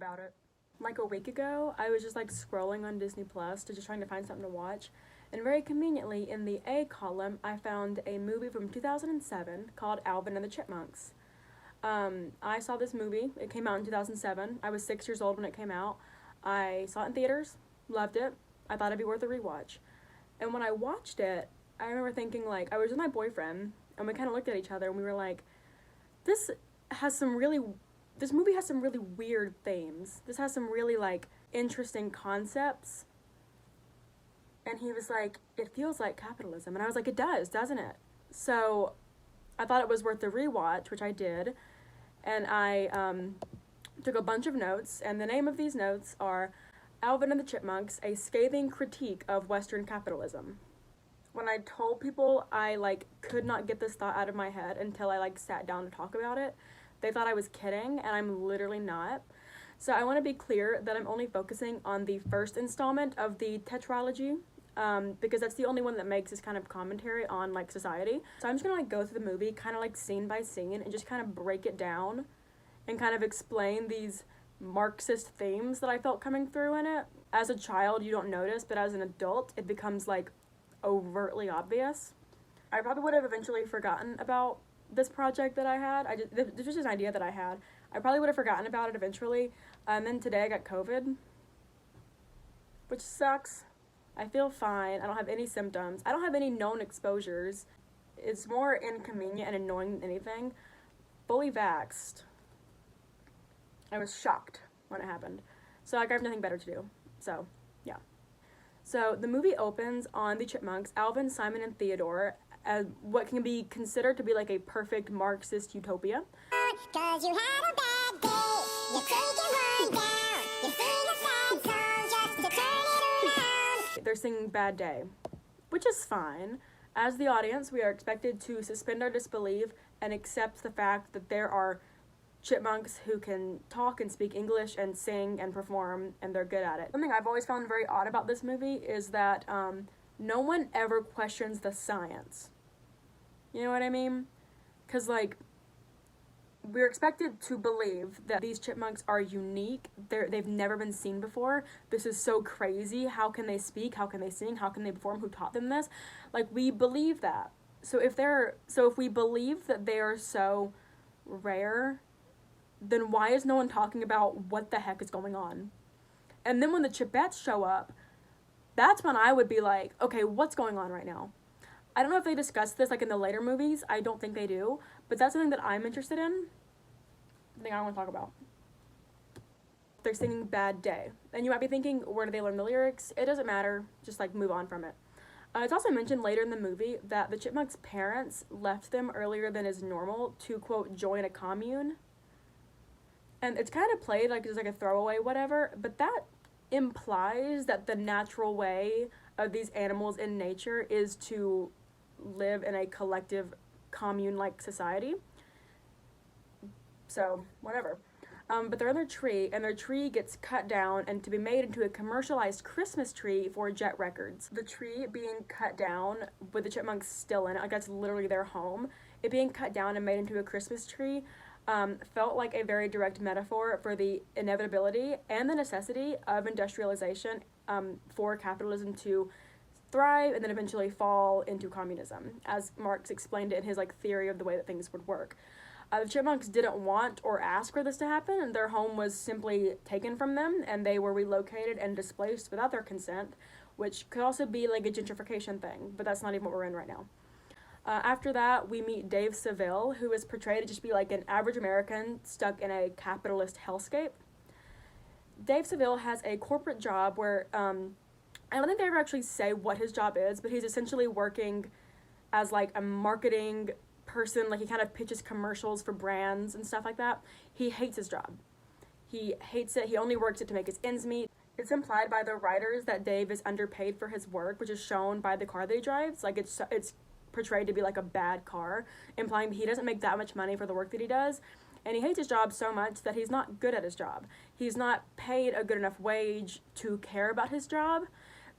about it. Like a week ago, I was just like scrolling on Disney Plus to just trying to find something to watch, and very conveniently in the A column, I found a movie from 2007 called Alvin and the Chipmunks. I saw this movie. It came out in 2007. I was 6 years old when it came out. I saw it in theaters, loved it. I thought it'd be worth a rewatch. And when I watched it, I remember thinking, like, I was with my boyfriend, and we kind of looked at each other, and we were like, this movie has some really weird themes. This has some really, like, interesting concepts. And he was like, it feels like capitalism. And I was like, it does, doesn't it? So I thought it was worth the rewatch, which I did. And I took a bunch of notes, and the name of these notes are Alvin and the Chipmunks, a scathing critique of Western capitalism. When I told people I, like, could not get this thought out of my head until I, like, sat down to talk about it, they thought I was kidding, and I'm literally not. So I want to be clear that I'm only focusing on the first installment of the tetralogy, because that's the only one that makes this kind of commentary on, like, society. So I'm just gonna, like, go through the movie kind of, like, scene by scene and just kind of break it down and kind of explain these Marxist themes that I felt coming through in it. As a child, you don't notice, but as an adult, it becomes, like, overtly obvious. I probably would have eventually forgotten about this project that I had. This was just an idea that I had. I probably would have forgotten about it eventually. And then today I got COVID, which sucks. I feel fine. I don't have any symptoms. I don't have any known exposures. It's more inconvenient and annoying than anything. Fully vaxxed. I was shocked when it happened. So like, I have nothing better to do. So, yeah. So the movie opens on the Chipmunks, Alvin, Simon, and Theodore, as what can be considered to be like a perfect Marxist utopia. 'Cause you had a bad day, you take it one down, you sing a sad song just to turn it around. They're singing Bad Day, which is fine. As the audience, we are expected to suspend our disbelief and accept the fact that there are chipmunks who can talk and speak English and sing and perform, and they're good at it. Something I've always found very odd about this movie is that no one ever questions the science. You know what I mean? Because, like, we're expected to believe that these chipmunks are unique. They've never been seen before. This is so crazy. How can they speak? How can they sing? How can they perform? Who taught them this? Like, we believe that. So if we believe that they are so rare, then why is no one talking about what the heck is going on? And then when the Chipettes show up, that's when I would be like, okay, what's going on right now? I don't know if they discuss this like in the later movies. I don't think they do, but that's something that I'm interested in. The thing I want to talk about. They're singing Bad Day. And you might be thinking, where do they learn the lyrics? It doesn't matter. Just, like, move on from it. It's also mentioned later in the movie that the Chipmunks' parents left them earlier than is normal to, quote, join a commune. And it's kind of played like it's like a throwaway whatever, but that implies that the natural way of these animals in nature is to live in a collective commune-like society. So, whatever. But they're in their tree, and their tree gets cut down and to be made into a commercialized Christmas tree for Jett Records. The tree being cut down with the chipmunks still in it, like that's literally their home. It being cut down and made into a Christmas tree felt like a very direct metaphor for the inevitability and the necessity of industrialization for capitalism to thrive and then eventually fall into communism, as Marx explained it in his like theory of the way that things would work. The Chipmunks didn't want or ask for this to happen, and their home was simply taken from them, and they were relocated and displaced without their consent, which could also be like a gentrification thing, but that's not even what we're in right now. After that, we meet Dave Seville, who is portrayed to just be like an average American stuck in a capitalist hellscape. Dave Seville has a corporate job where, I don't think they ever actually say what his job is, but he's essentially working as like a marketing person. Like, he kind of pitches commercials for brands and stuff like that. He hates his job. He hates it. He only works it to make his ends meet. It's implied by the writers that Dave is underpaid for his work, which is shown by the car that he drives. Like, it's portrayed to be like a bad car, implying that he doesn't make that much money for the work that he does. And he hates his job so much that he's not good at his job. He's not paid a good enough wage to care about his job.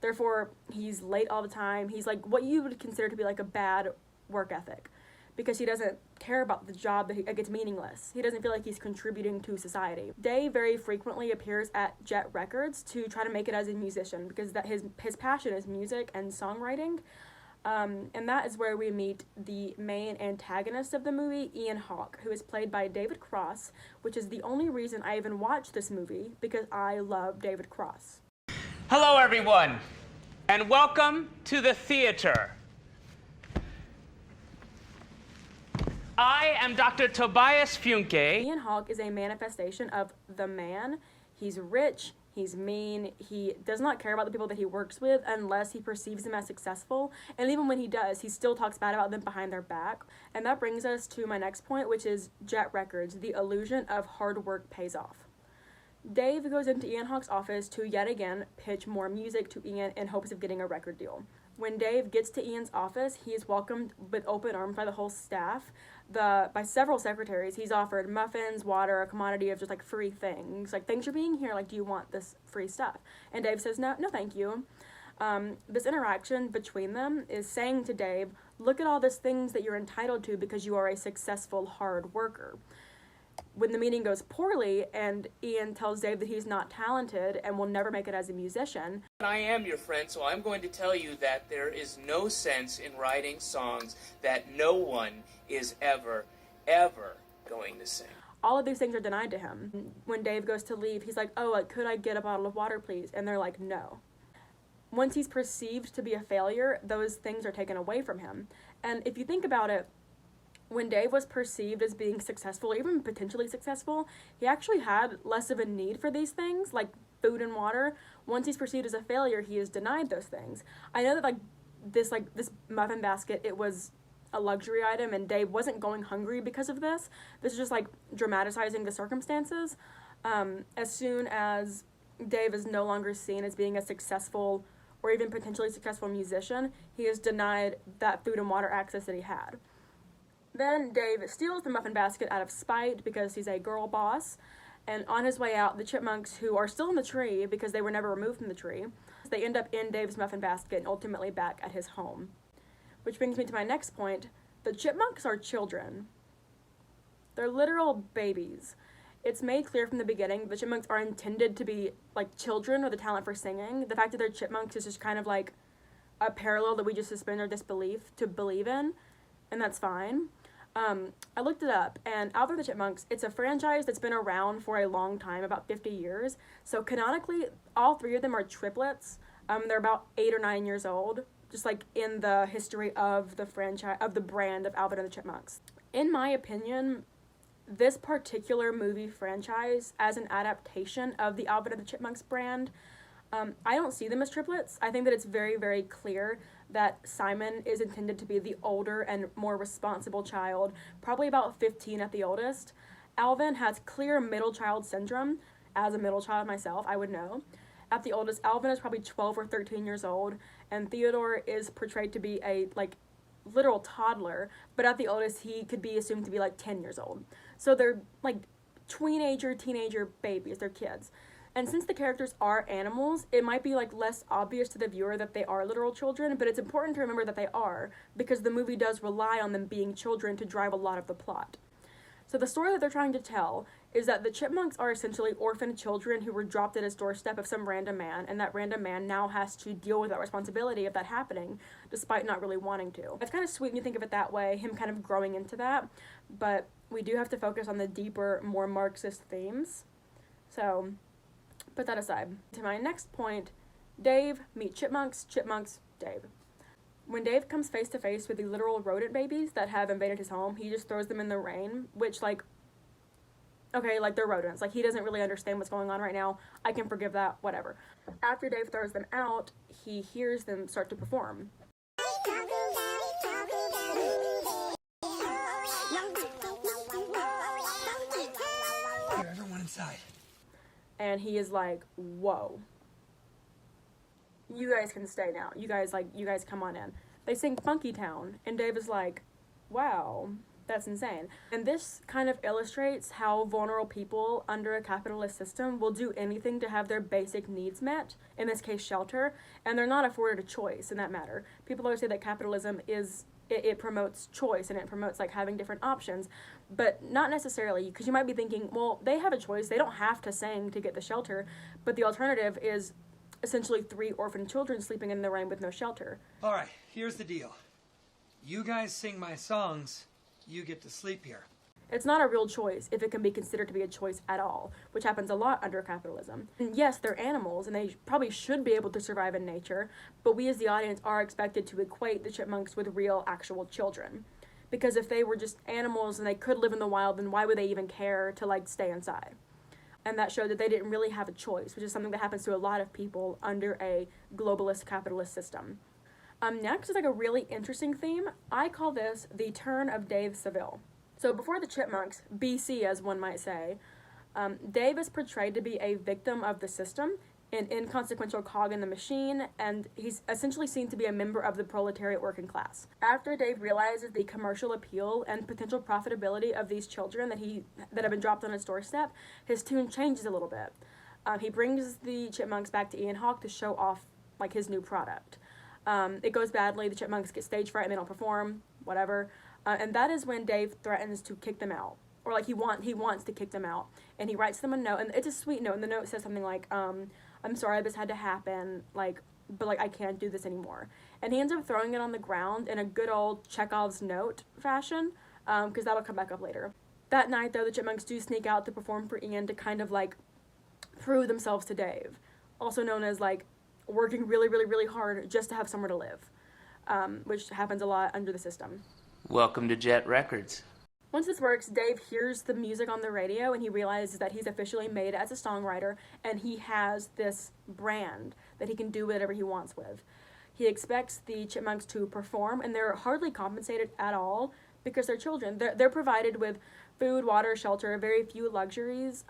Therefore, he's late all the time. He's like what you would consider to be like a bad work ethic, because he doesn't care about the job that it's meaningless. He doesn't feel like he's contributing to society. Dave very frequently appears at Jett Records to try to make it as a musician, because that his passion is music and songwriting. And that is where we meet the main antagonist of the movie, Ian Hawke, who is played by David Cross, which is the only reason I even watched this movie, because I love David Cross. Hello, everyone, and welcome to the theater. I am Dr. Tobias Funke. Ian Hawke is a manifestation of the man. He's rich, he's mean, he does not care about the people that he works with unless he perceives them as successful, and even when he does, he still talks bad about them behind their back. And that brings us to my next point, which is Jett Records, the illusion of hard work pays off. Dave goes into Ian Hawke's office to yet again pitch more music to Ian in hopes of getting a record deal. When Dave gets to Ian's office, he is welcomed with open arms by the whole staff, by several secretaries. He's offered muffins, water, a commodity of just like free things. Like, thanks for being here, like, do you want this free stuff? And Dave says, no thank you. This interaction between them is saying to Dave, look at all these things that you're entitled to because you are a successful hard worker. When the meeting goes poorly and Ian tells Dave that he's not talented and will never make it as a musician. I am your friend, so I'm going to tell you that there is no sense in writing songs that no one is ever going to sing. All of these things are denied to him. When Dave goes to leave, he's like, could I get a bottle of water, please? And they're like, no. Once he's perceived to be a failure, those things are taken away from him. And if you think about it, when Dave was perceived as being successful, or even potentially successful, he actually had less of a need for these things, like food and water. Once he's perceived as a failure, he is denied those things. I know that this muffin basket, it was a luxury item, and Dave wasn't going hungry because of this. This is just like dramatizing the circumstances. As soon as Dave is no longer seen as being a successful or even potentially successful musician, he is denied that food and water access that he had. Then Dave steals the muffin basket out of spite because he's a girl boss, and on his way out, the Chipmunks, who are still in the tree because they were never removed from the tree, they end up in Dave's muffin basket and ultimately back at his home. Which brings me to my next point. The Chipmunks are children. They're literal babies. It's made clear from the beginning the Chipmunks are intended to be like children with a talent for singing. The fact that they're chipmunks is just kind of like a parallel that we just suspend our disbelief to believe in, and that's fine. I looked it up, and Alvin and the Chipmunks, it's a franchise that's been around for a long time, about 50 years. So canonically, all three of them are triplets. They're about 8 or 9 years old, just like in the history of the franchise, of the brand of Alvin and the Chipmunks. In my opinion, this particular movie franchise, as an adaptation of the Alvin and the Chipmunks brand, I don't see them as triplets. I think that it's very, very clear that Simon is intended to be the older and more responsible child, probably about 15 at the oldest. Alvin has clear middle child syndrome. As a middle child myself, I would know. At the oldest, Alvin is probably 12 or 13 years old, and Theodore is portrayed to be a, literal toddler, but at the oldest, he could be assumed to be, 10 years old. So they're, teenager babies. They're kids. And since the characters are animals, it might be less obvious to the viewer that they are literal children, but it's important to remember that they are, because the movie does rely on them being children to drive a lot of the plot. So the story that they're trying to tell is that the Chipmunks are essentially orphaned children who were dropped at his doorstep of some random man, and that random man now has to deal with that responsibility of that happening, despite not really wanting to. It's kind of sweet when you think of it that way, him kind of growing into that, but we do have to focus on the deeper, more Marxist themes. So put that aside. To my next point, Dave meet Chipmunks, Chipmunks, Dave. When Dave comes face to face with the literal rodent babies that have invaded his home, he just throws them in the rain, which they're rodents. He doesn't really understand what's going on right now. I can forgive that, whatever. After Dave throws them out, he hears them start to perform. Here, everyone inside. And he is like, whoa. You guys can stay now. You guys come on in. They sing Funky Town, and Dave is like, wow, that's insane. And this kind of illustrates how vulnerable people under a capitalist system will do anything to have their basic needs met, in this case shelter, and they're not afforded a choice in that matter. People always say that capitalism is it promotes choice and it promotes like having different options, but not necessarily, because you might be thinking, well, they have a choice. They don't have to sing to get the shelter, but the alternative is essentially 3 orphan children sleeping in the rain with no shelter. All right, here's the deal. You guys sing my songs, you get to sleep here. It's not a real choice if it can be considered to be a choice at all, which happens a lot under capitalism. And yes, they're animals, and they probably should be able to survive in nature, but we as the audience are expected to equate the chipmunks with real, actual children. Because if they were just animals and they could live in the wild, then why would they even care to, like, stay inside? And that showed that they didn't really have a choice, which is something that happens to a lot of people under a globalist capitalist system. Next is like a really interesting theme. I call this the turn of Dave Seville. So before the Chipmunks, BC as one might say, Dave is portrayed to be a victim of the system, an inconsequential cog in the machine, and he's essentially seen to be a member of the proletariat working class. After Dave realizes the commercial appeal and potential profitability of these children that have been dropped on his doorstep, his tune changes a little bit. He brings the Chipmunks back to Ian Hawke to show off like his new product. It goes badly, the Chipmunks get stage fright and they don't perform, whatever. And that is when Dave threatens to kick them out. Or like he wants to kick them out. And he writes them a note, and it's a sweet note, and the note says something like, I'm sorry this had to happen, like, but like I can't do this anymore. And he ends up throwing it on the ground in a good old Chekhov's note fashion, because that'll come back up later. That night though, the Chipmunks do sneak out to perform for Ian to kind of like prove themselves to Dave. Also known as like working really, really, really hard just to have somewhere to live, which happens a lot under the system. Welcome to Jett Records. Once this works, Dave hears the music on the radio and he realizes that he's officially made as a songwriter and he has this brand that he can do whatever he wants with. He expects the Chipmunks to perform, and they're hardly compensated at all because they're children. They're provided with food, water, shelter, very few luxuries.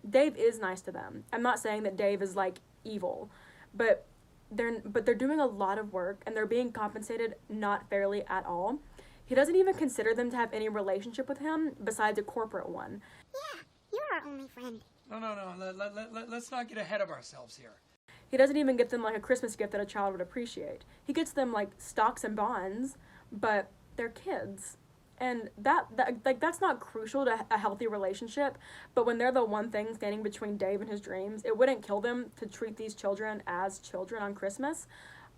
Dave is nice to them. I'm not saying that Dave is like evil, but they're doing a lot of work and they're being compensated not fairly at all. He doesn't even consider them to have any relationship with him besides a corporate one. Yeah, you're our only friend. No. Let's not get ahead of ourselves here. He doesn't even get them like a Christmas gift that a child would appreciate. He gets them like stocks and bonds, but they're kids. And that's not crucial to a healthy relationship, but when they're the one thing standing between Dave and his dreams, it wouldn't kill them to treat these children as children on Christmas.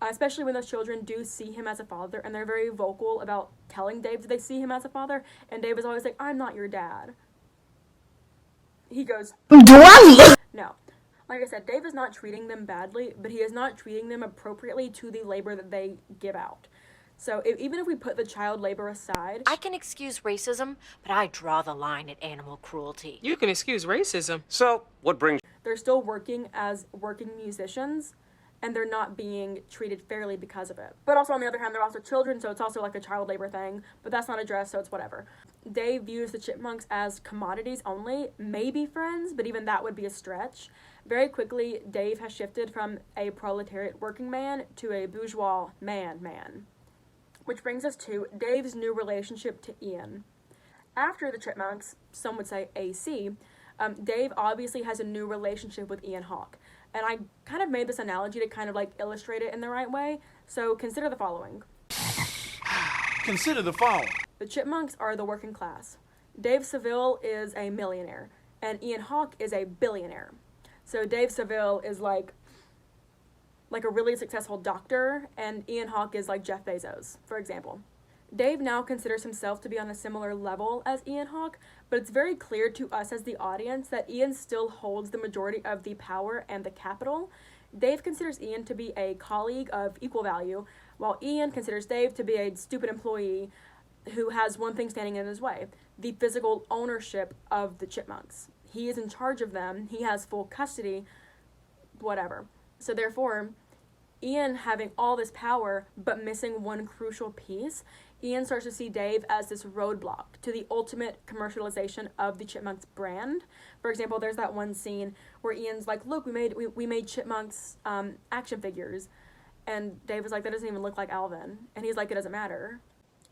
Especially when those children do see him as a father, and they're very vocal about telling Dave that they see him as a father, and Dave is always like, I'm not your dad. He goes, no. Like I said, Dave is not treating them badly, but he is not treating them appropriately to the labor that they give out. So even if we put the child labor aside... I can excuse racism, but I draw the line at animal cruelty. You can excuse racism. So, what brings... They're still working as working musicians, and they're not being treated fairly because of it. But also, on the other hand, they're also children, so it's also like a child labor thing, but that's not addressed, so it's whatever. Dave views the Chipmunks as commodities only, maybe friends, but even that would be a stretch. Very quickly, Dave has shifted from a proletariat working man to a bourgeois man. Which brings us to Dave's new relationship to Ian. After the Chipmunks, some would say AC, Dave obviously has a new relationship with Ian Hawke. And I kind of made this analogy to kind of like illustrate it in the right way. So consider the following. Consider the following. The Chipmunks are the working class. Dave Seville is a millionaire. And Ian Hawke is a billionaire. So Dave Seville is like a really successful doctor. And Ian Hawke is like Jeff Bezos, for example. Dave now considers himself to be on a similar level as Ian Hawke, but it's very clear to us as the audience that Ian still holds the majority of the power and the capital. Dave considers Ian to be a colleague of equal value, while Ian considers Dave to be a stupid employee who has one thing standing in his way, the physical ownership of the Chipmunks. He is in charge of them, he has full custody, whatever. So therefore, Ian having all this power but missing one crucial piece, Ian starts to see Dave as this roadblock to the ultimate commercialization of the Chipmunks brand. For example, there's that one scene where Ian's like, look, we made Chipmunks action figures. And Dave was like, that doesn't even look like Alvin. And he's like, it doesn't matter.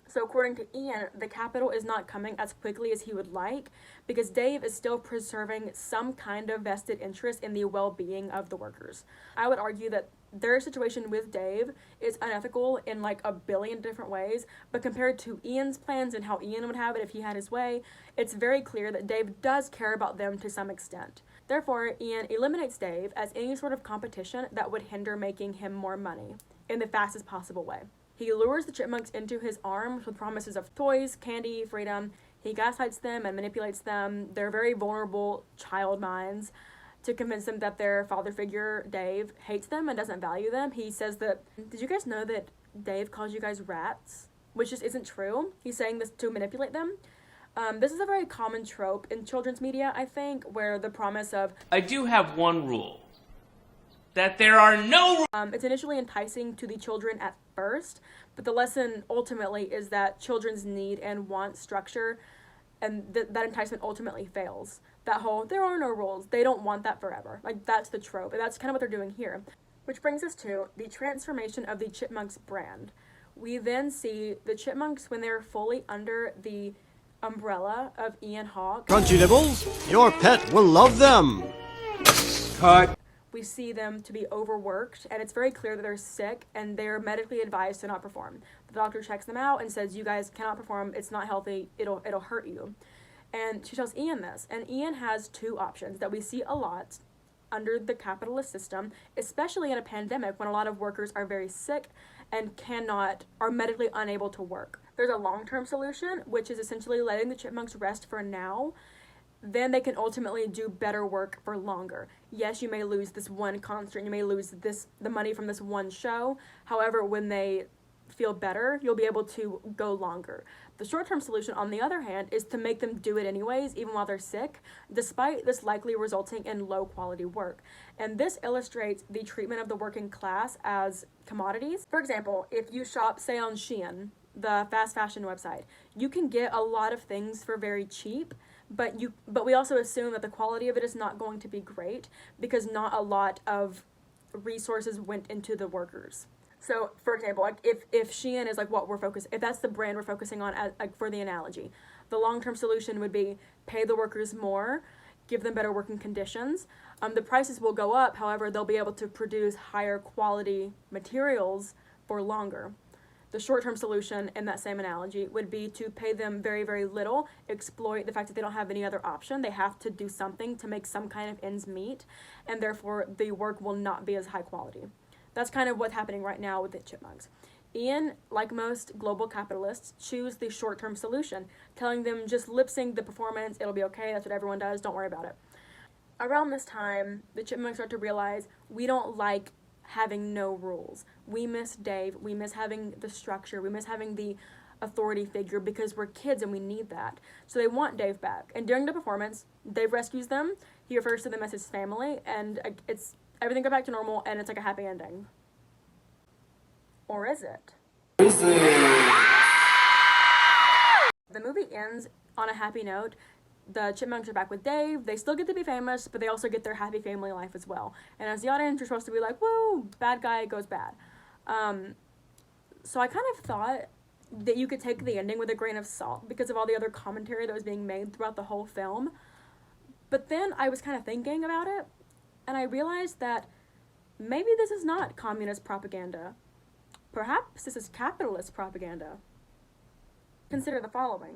So according to Ian, the capital is not coming as quickly as he would like because Dave is still preserving some kind of vested interest in the well-being of the workers. I would argue that their situation with Dave is unethical in like a billion different ways, but compared to Ian's plans and how Ian would have it if he had his way, it's very clear that Dave does care about them to some extent. Therefore, Ian eliminates Dave as any sort of competition that would hinder making him more money in the fastest possible way. He lures the Chipmunks into his arms with promises of toys, candy, freedom. He gaslights them and manipulates them, their very vulnerable child minds, to convince them that their father figure, Dave, hates them and doesn't value them. He says that, did you guys know that Dave calls you guys rats? Which just isn't true. He's saying this to manipulate them. This is a very common trope in children's media, I think, where the promise of, I do have one rule. That there are no it's initially enticing to the children at first, but the lesson ultimately is that children's need and want structure, and that enticement ultimately fails. That whole, there are no rules, they don't want that forever. Like, that's the trope, and that's kind of what they're doing here. Which brings us to the transformation of the Chipmunks brand. We then see the Chipmunks when they're fully under the umbrella of Ian Hawke. Crunchy Nibbles, your pet will love them. Cut. We see them to be overworked, and it's very clear that they're sick, and they're medically advised to not perform. The doctor checks them out and says, you guys cannot perform, it's not healthy, it'll hurt you. And she tells Ian this, and Ian has two options that we see a lot under the capitalist system, especially in a pandemic when a lot of workers are very sick and are medically unable to work. There's a long-term solution, which is essentially letting the Chipmunks rest for now. Then they can ultimately do better work for longer. Yes, you may lose this one concert, you may lose the money from this one show. However, when they feel better, you'll be able to go longer. The short-term solution, on the other hand, is to make them do it anyways, even while they're sick, despite this likely resulting in low-quality work. And this illustrates the treatment of the working class as commodities. For example, if you shop, say, on Shein, the fast fashion website, you can get a lot of things for very cheap, but we also assume that the quality of it is not going to be great because not a lot of resources went into the workers. So, for example, like if Shein is like if that's the brand we're focusing on for the analogy, the long-term solution would be pay the workers more, give them better working conditions. The prices will go up, however, they'll be able to produce higher quality materials for longer. The short-term solution in that same analogy would be to pay them very, very little, exploit the fact that they don't have any other option. They have to do something to make some kind of ends meet, and therefore the work will not be as high quality. That's kind of what's happening right now with the Chipmunks. Ian, like most global capitalists, choose the short-term solution, telling them just lip-sync the performance, it'll be okay, that's what everyone does, don't worry about it. Around this time, the Chipmunks start to realize we don't like having no rules. We miss Dave, we miss having the structure, we miss having the authority figure because we're kids and we need that. So they want Dave back. And during the performance, Dave rescues them, he refers to them as his family, and it's everything goes back to normal and it's like a happy ending. Or is it? The movie ends on a happy note. The Chipmunks are back with Dave. They still get to be famous, but they also get their happy family life as well. And as the audience, you're supposed to be like, woo, bad guy goes bad. So I kind of thought that you could take the ending with a grain of salt because of all the other commentary that was being made throughout the whole film. But then I was kind of thinking about it, and I realized that maybe this is not communist propaganda. Perhaps this is capitalist propaganda. Consider the following.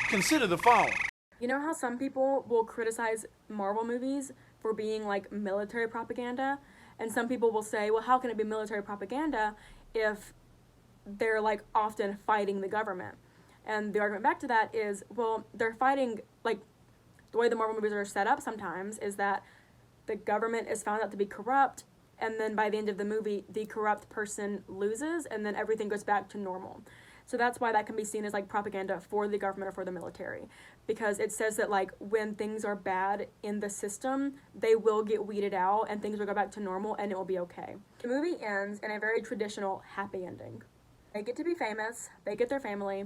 Consider the following. You know how some people will criticize Marvel movies for being like military propaganda? And some people will say, well, how can it be military propaganda if they're like often fighting the government? And the argument back to that is, well, they're fighting, like, the way the Marvel movies are set up sometimes is that the government is found out to be corrupt, and then by the end of the movie, the corrupt person loses, and then everything goes back to normal. So that's why that can be seen as like propaganda for the government or for the military, because it says that like when things are bad in the system, they will get weeded out and things will go back to normal and it will be okay. The movie ends in a very traditional happy ending. They get to be famous, they get their family.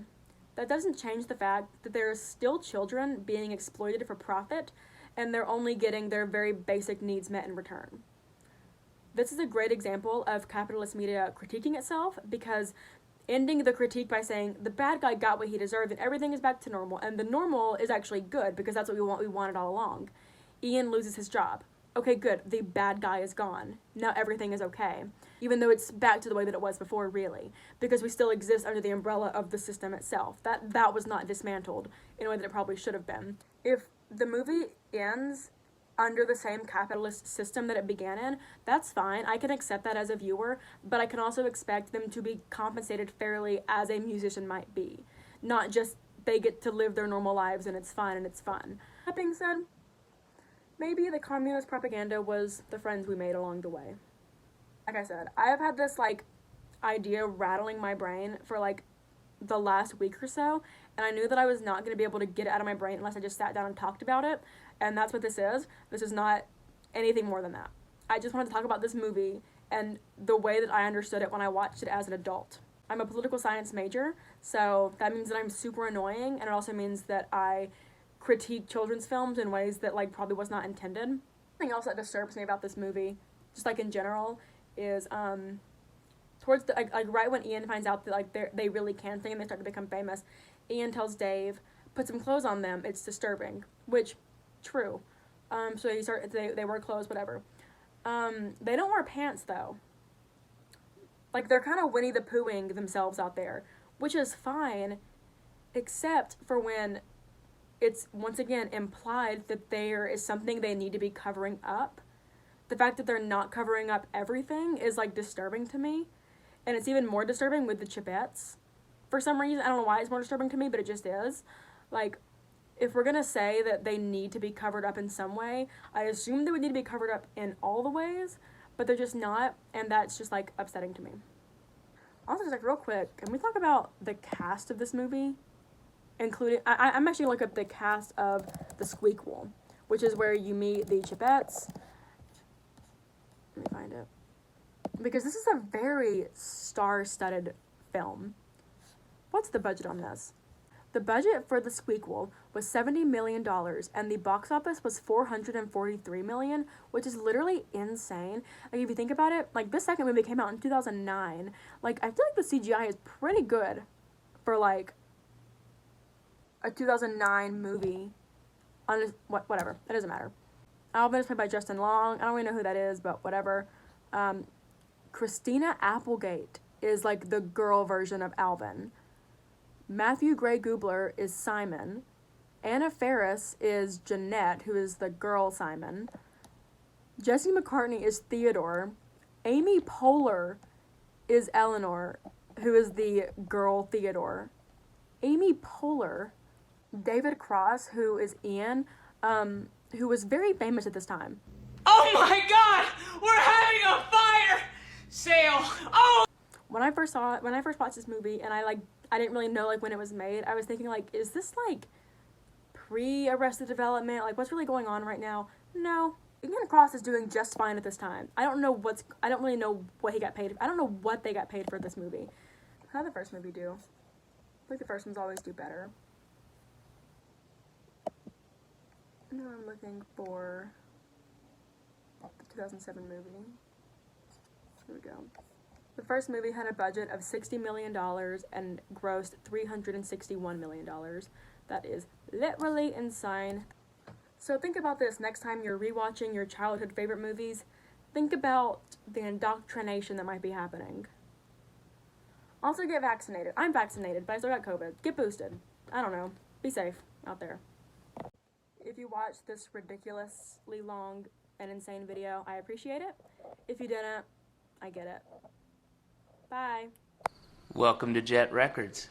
That doesn't change the fact that there are still children being exploited for profit, and they're only getting their very basic needs met in return. This is a great example of capitalist media critiquing itself, because ending the critique by saying the bad guy got what he deserved and everything is back to normal, and the normal is actually good because that's what we wanted all along. Ian loses his job. okay, good, the bad guy is gone. Now everything is okay. Even though it's back to the way that it was before, really. Because we still exist under the umbrella of the system itself. That was not dismantled in a way that it probably should have been. If the movie ends under the same capitalist system that it began in, that's fine. I can accept that as a viewer, but I can also expect them to be compensated fairly as a musician might be. Not just they get to live their normal lives and it's fine and it's fun. That being said, maybe the communist propaganda was the friends we made along the way. Like I said, I have had this, like, idea rattling my brain for, like, the last week or so, and I knew that I was not going to be able to get it out of my brain unless I just sat down and talked about it, and that's what this is. This is not anything more than that. I just wanted to talk about this movie and the way that I understood it when I watched it as an adult. I'm a political science major, so that means that I'm super annoying, and it also means that I critique children's films in ways that, like, probably was not intended. Something else that disturbs me about this movie, just, like, in general, is, towards the, like right when Ian finds out that, like, they really can sing and they start to become famous, Ian tells Dave, put some clothes on them, it's disturbing, which, true. So they wear clothes, whatever. They don't wear pants, though. Like, they're kind of Winnie the Poohing themselves out there, which is fine, except for when it's, once again, implied that there is something they need to be covering up. The fact that they're not covering up everything is, like, disturbing to me. And it's even more disturbing with the Chipettes. For some reason, I don't know why it's more disturbing to me, but it just is. Like, if we're gonna say that they need to be covered up in some way, I assume they would need to be covered up in all the ways, but they're just not, and that's just, like, upsetting to me. Also, just, like, real quick, can we talk about the cast of this movie? Including, I'm actually gonna look up the cast of The Squeakquel, which is where you meet the Chipettes. Let me find it. Because this is a very star-studded film. What's the budget on this? The budget for The Squeakquel was $70 million, and the box office was $443 million, which is literally insane. Like, if you think about it, like, this second movie came out in 2009. Like, I feel like the CGI is pretty good for, like, a 2009 movie. Whatever. It doesn't matter. Alvin is played by Justin Long. I don't really know who that is, but whatever. Christina Applegate is, like, the girl version of Alvin. Matthew Gray Gubler is Simon. Anna Faris is Jeanette, who is the girl Simon. Jesse McCartney is Theodore. Amy Poehler is Eleanor, who is the girl Theodore. Amy Poehler. David Cross, who is Ian, who was very famous at this time. Oh my God! We're having a fire sale! Oh! When I first watched this movie, and I didn't really know, like, when it was made, I was thinking, like, is this, like, pre-Arrested Development? Like, what's really going on right now? No. Ian Cross is doing just fine at this time. I don't really know what he got paid. I don't know what they got paid for this movie. How did the first movie do? I think the first ones always do better. Now I'm looking for the 2007 movie. Here we go. The first movie had a budget of $60 million and grossed $361 million. That is literally insane. So think about this next time you're rewatching your childhood favorite movies. Think about the indoctrination that might be happening. Also, get vaccinated. I'm vaccinated, but I still got COVID. Get boosted. I don't know. Be safe out there. If you watched this ridiculously long and insane video, I appreciate it. If you didn't, I get it. Bye. Welcome to Jett Records.